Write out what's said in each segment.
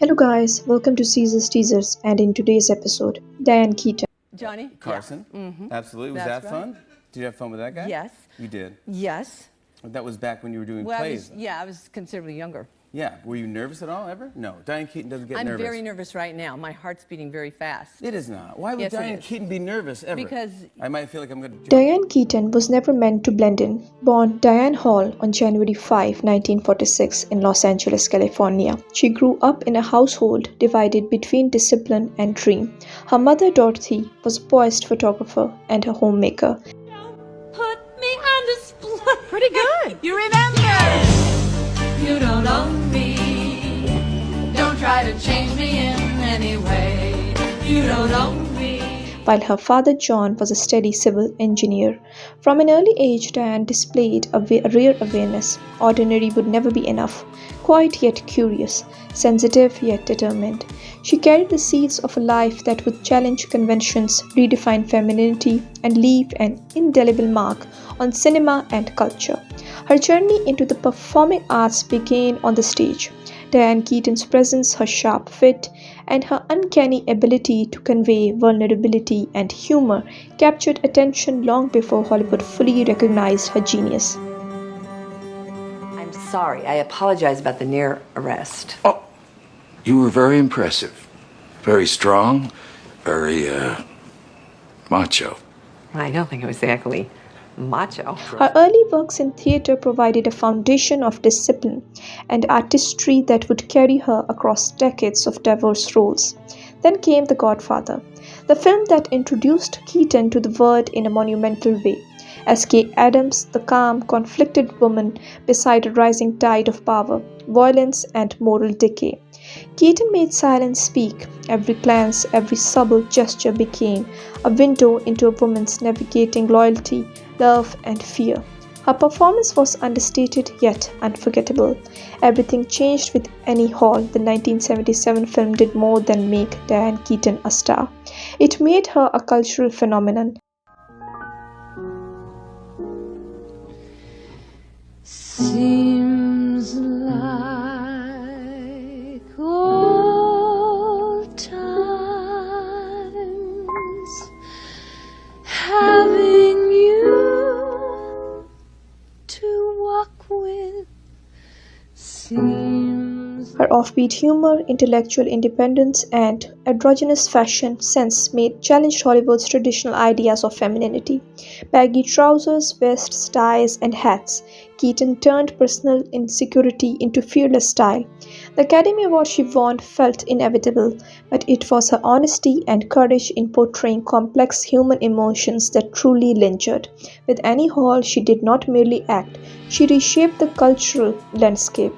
Hello guys, welcome to Caesar's Teasers and in today's episode, Diane Keaton. Johnny? Carson? Absolutely. Was That's that right. fun? Did you have fun with that guy? Yes. You did. Yes. That was back when you were doing Well, plays. I was considerably younger. Yeah. Were you nervous at all ever? No. Diane Keaton doesn't get I'm nervous. very nervous right now. My heart's beating very fast. It is not. Why would Yes, it Diane is. Keaton be nervous ever? Because I might feel like I'm going to. Diane Keaton was never meant to blend in. Born Diane Hall on January 5, 1946 in Los Angeles, California. She grew up in a household divided between discipline and dream. Her mother Dorothy was a poised photographer and a homemaker. Put me on display. pretty good. You remember? You don't own me. Don't try to change me in any way. You don't own me. While her father John was a steady civil engineer. From an early age, Diane displayed a rare awareness. Ordinary would never be enough. Quiet yet curious, sensitive yet determined. She carried the seeds of a life that would challenge conventions, redefine femininity, and leave an indelible mark on cinema and culture. Her journey into the performing arts began on the stage. Diane Keaton's presence, her sharp wit, and her uncanny ability to convey vulnerability and humor captured attention long before Hollywood fully recognized her genius. I'm sorry. I apologize about the near arrest. Oh, you were very impressive. Very strong, very, macho. I don't think it was exactly macho. Her early works in theatre provided a foundation of discipline and artistry that would carry her across decades of diverse roles. Then came The Godfather, the film that introduced Keaton to the world in a monumental way. S.K. Adams, the calm, conflicted woman beside a rising tide of power, violence, and moral decay. Keaton made silence speak. Every glance, every subtle gesture became a window into a woman's navigating loyalty, love, and fear. Her performance was understated yet unforgettable. Everything changed with Annie Hall. The 1977 film did more than make Diane Keaton a star. It made her a cultural phenomenon. Seems like old times having you to walk with. Seems Her offbeat humor, intellectual independence, and androgynous fashion sense challenged Hollywood's traditional ideas of femininity. Baggy trousers, vests, ties, and hats, Keaton turned personal insecurity into fearless style. The Academy Award she won felt inevitable, but it was her honesty and courage in portraying complex human emotions that truly lingered. With Annie Hall, she did not merely act, she reshaped the cultural landscape.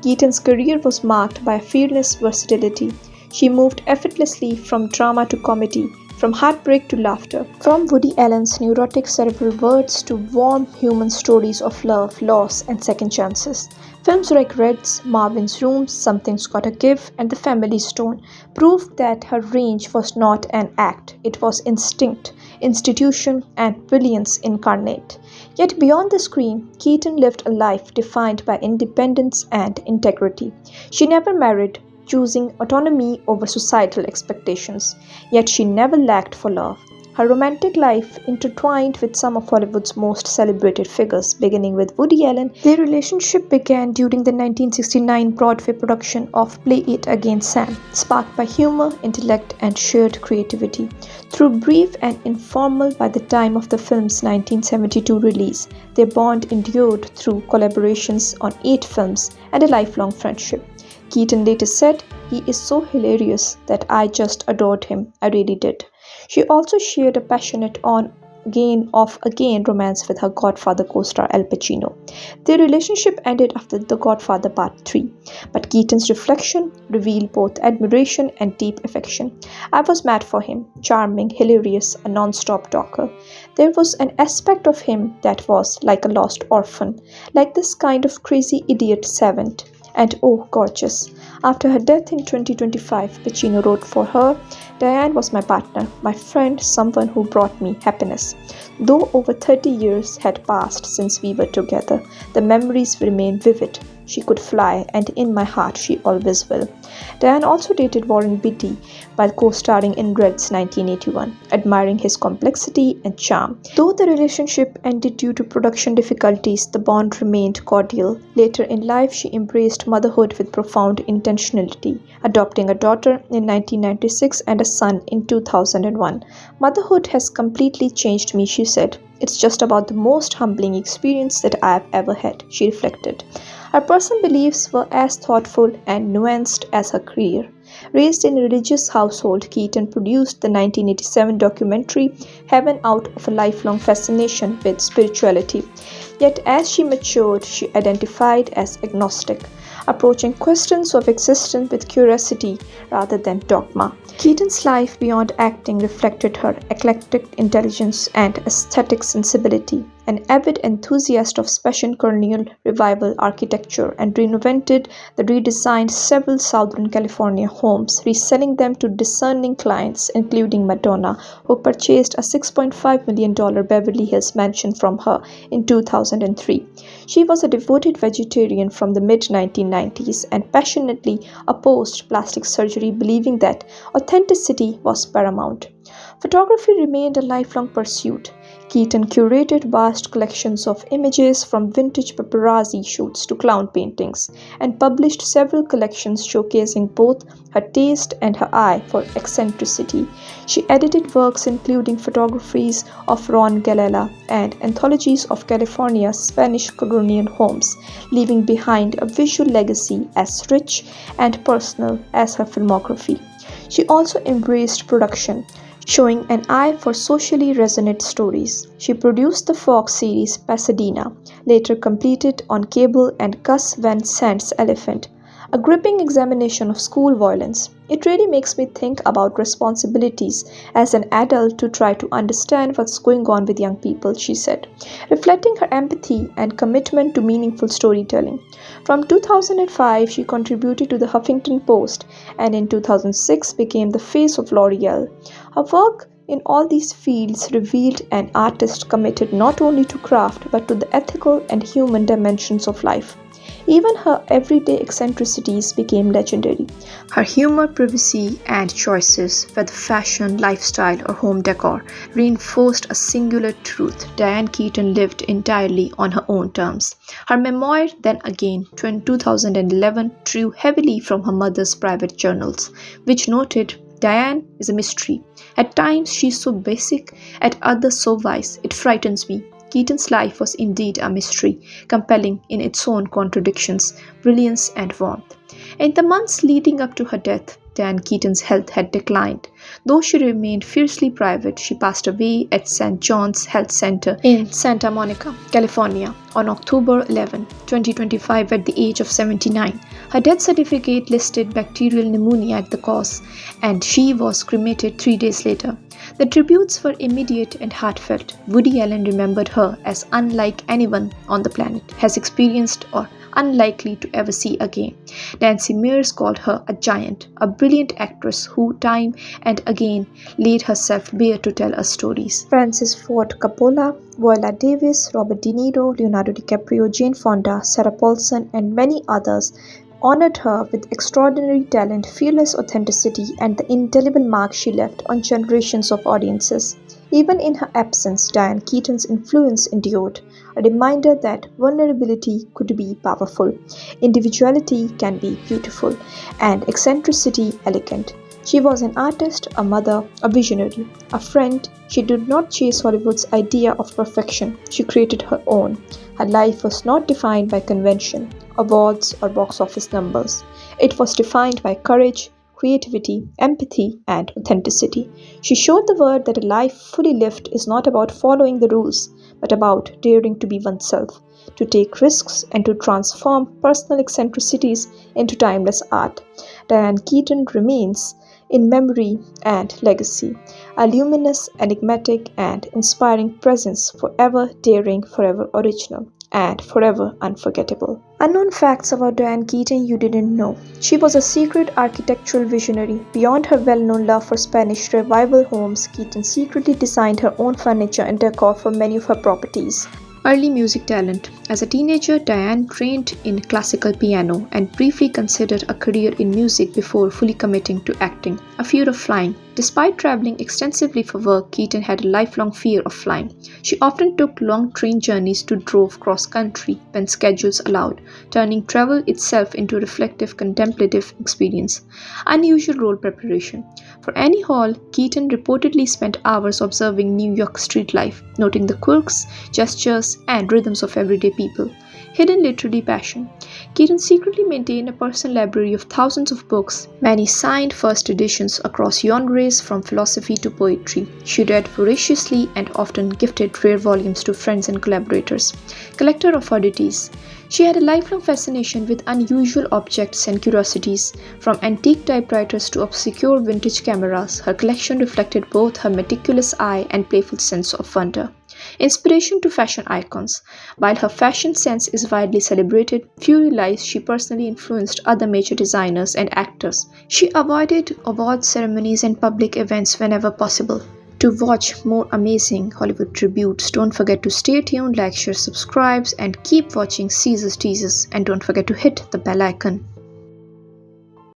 Keaton's career was marked by fearless versatility. She moved effortlessly from drama to comedy, from heartbreak to laughter, from Woody Allen's neurotic cerebral words to warm human stories of love, loss, and second chances. Films like Reds, Marvin's Room, Something's Gotta Give, and The Family Stone proved that her range was not an act, it was instinct, institution, and brilliance incarnate. Yet beyond the screen, Keaton lived a life defined by independence and integrity. She never married, choosing autonomy over societal expectations, yet she never lacked for love. Her romantic life intertwined with some of Hollywood's most celebrated figures, beginning with Woody Allen. Their relationship began during the 1969 Broadway production of Play It Again Sam, sparked by humor, intellect, and shared creativity. Through brief and informal by the time of the film's 1972 release, their bond endured through collaborations on 8 films and a lifelong friendship. Keaton later said, "He is so hilarious that I just adored him. I really did." She also shared a passionate on-again romance with her Godfather co-star Al Pacino. Their relationship ended after The Godfather Part 3, but Keaton's reflection revealed both admiration and deep affection. "I was mad for him, charming, hilarious, a non-stop talker. There was an aspect of him that was like a lost orphan, like this kind of crazy idiot savant. And oh, gorgeous." After her death in 2025, Pacino wrote for her, "Diane was my partner, my friend, someone who brought me happiness. Though over 30 years had passed since we were together, the memories remain vivid. she could fly, and in my heart she always will. Diane also dated Warren Beatty while co-starring in Red's 1981, admiring his complexity and charm. Though the relationship ended due to production difficulties, the bond remained cordial. Later in life, she embraced motherhood with profound intentionality, adopting a daughter in 1996 and a son in 2001. Motherhood has completely changed me, she said. It's just about the most humbling experience that I have ever had, she reflected. Her personal beliefs were as thoughtful and nuanced as her career. Raised in a religious household, Keaton produced the 1987 documentary Heaven out of a lifelong fascination with spirituality. Yet as she matured, she identified as agnostic, approaching questions of existence with curiosity rather than dogma. Keaton's life beyond acting reflected her eclectic intelligence and aesthetic sensibility. An avid enthusiast of Spanish colonial revival architecture and redesigned several Southern California homes, reselling them to discerning clients, including Madonna, who purchased a $6.5 million Beverly Hills mansion from her in 2003. She was a devoted vegetarian from the mid-1990s and passionately opposed plastic surgery, believing that authenticity was paramount. Photography remained a lifelong pursuit. Keaton curated vast collections of images from vintage paparazzi shoots to clown paintings and published several collections showcasing both her taste and her eye for eccentricity. She edited works including photographies of Ron Galella and anthologies of California's Spanish colonial homes, leaving behind a visual legacy as rich and personal as her filmography. She also embraced production, showing an eye for socially resonant stories. She produced the Fox series Pasadena, later completed on cable, and Gus Van Sant's Elephant, a gripping examination of school violence. It really makes me think about responsibilities as an adult to try to understand what's going on with young people, she said, reflecting her empathy and commitment to meaningful storytelling. From 2005, she contributed to the Huffington Post and in 2006 became the face of L'Oreal. Her work in all these fields revealed an artist committed not only to craft but to the ethical and human dimensions of life. Even her everyday eccentricities became legendary. Her humor, privacy, and choices, whether fashion, lifestyle, or home decor, reinforced a singular truth: Diane Keaton lived entirely on her own terms. Her memoir, Then Again, 2011, drew heavily from her mother's private journals, which noted, "Diane is a mystery. At times she is so basic, at others so wise, it frightens me." Keaton's life was indeed a mystery, compelling in its own contradictions, brilliance, and warmth. In the months leading up to her death, Diane Keaton's health had declined. Though she remained fiercely private, she passed away at St. John's Health Center in Santa Monica, California, on October 11, 2025, at the age of 79. Her death certificate listed bacterial pneumonia at the cause, and she was cremated 3 days later. The tributes were immediate and heartfelt. Woody Allen remembered her as unlike anyone on the planet has experienced or unlikely to ever see again. Nancy Mears called her a giant, a brilliant actress who time and again laid herself bare to tell us stories. Francis Ford Coppola, Viola Davis, Robert De Niro, Leonardo DiCaprio, Jane Fonda, Sarah Paulson, and many others honored her with extraordinary talent, fearless authenticity, and the indelible mark she left on generations of audiences. Even in her absence, Diane Keaton's influence endured, a reminder that vulnerability could be powerful, individuality can be beautiful, and eccentricity elegant. She was an artist, a mother, a visionary, a friend. She did not chase Hollywood's idea of perfection. She created her own. Her life was not defined by convention, awards, or box office numbers. It was defined by courage, creativity, empathy, and authenticity. She showed the world that a life fully lived is not about following the rules, but about daring to be oneself, to take risks, and to transform personal eccentricities into timeless art. Diane Keaton remains in memory and legacy, a luminous, enigmatic, and inspiring presence, forever daring, forever original, and forever unforgettable. Unknown facts about Diane Keaton you didn't know. She was a secret architectural visionary. Beyond her well-known love for Spanish revival homes, Keaton secretly designed her own furniture and decor for many of her properties. Early music talent. As a teenager, Diane trained in classical piano and briefly considered a career in music before fully committing to acting. A fear of flying. Despite traveling extensively for work, Keaton had a lifelong fear of flying. She often took long train journeys to drove cross-country when schedules allowed, turning travel itself into a reflective, contemplative experience. Unusual role preparation. For Annie Hall, Keaton reportedly spent hours observing New York street life, noting the quirks, gestures, and rhythms of everyday people. Hidden literary passion. Keaton secretly maintained a personal library of thousands of books, many signed first editions across genres from philosophy to poetry. She read voraciously and often gifted rare volumes to friends and collaborators. Collector of oddities. She had a lifelong fascination with unusual objects and curiosities. From antique typewriters to obscure vintage cameras, her collection reflected both her meticulous eye and playful sense of wonder. Inspiration to fashion icons. While her fashion sense is widely celebrated, few realize she personally influenced other major designers and actors. She avoided award ceremonies and public events whenever possible. To watch more amazing Hollywood tributes, don't forget to stay tuned, like, share, subscribe, and keep watching Caesar's Teasers. And don't forget to hit the bell icon.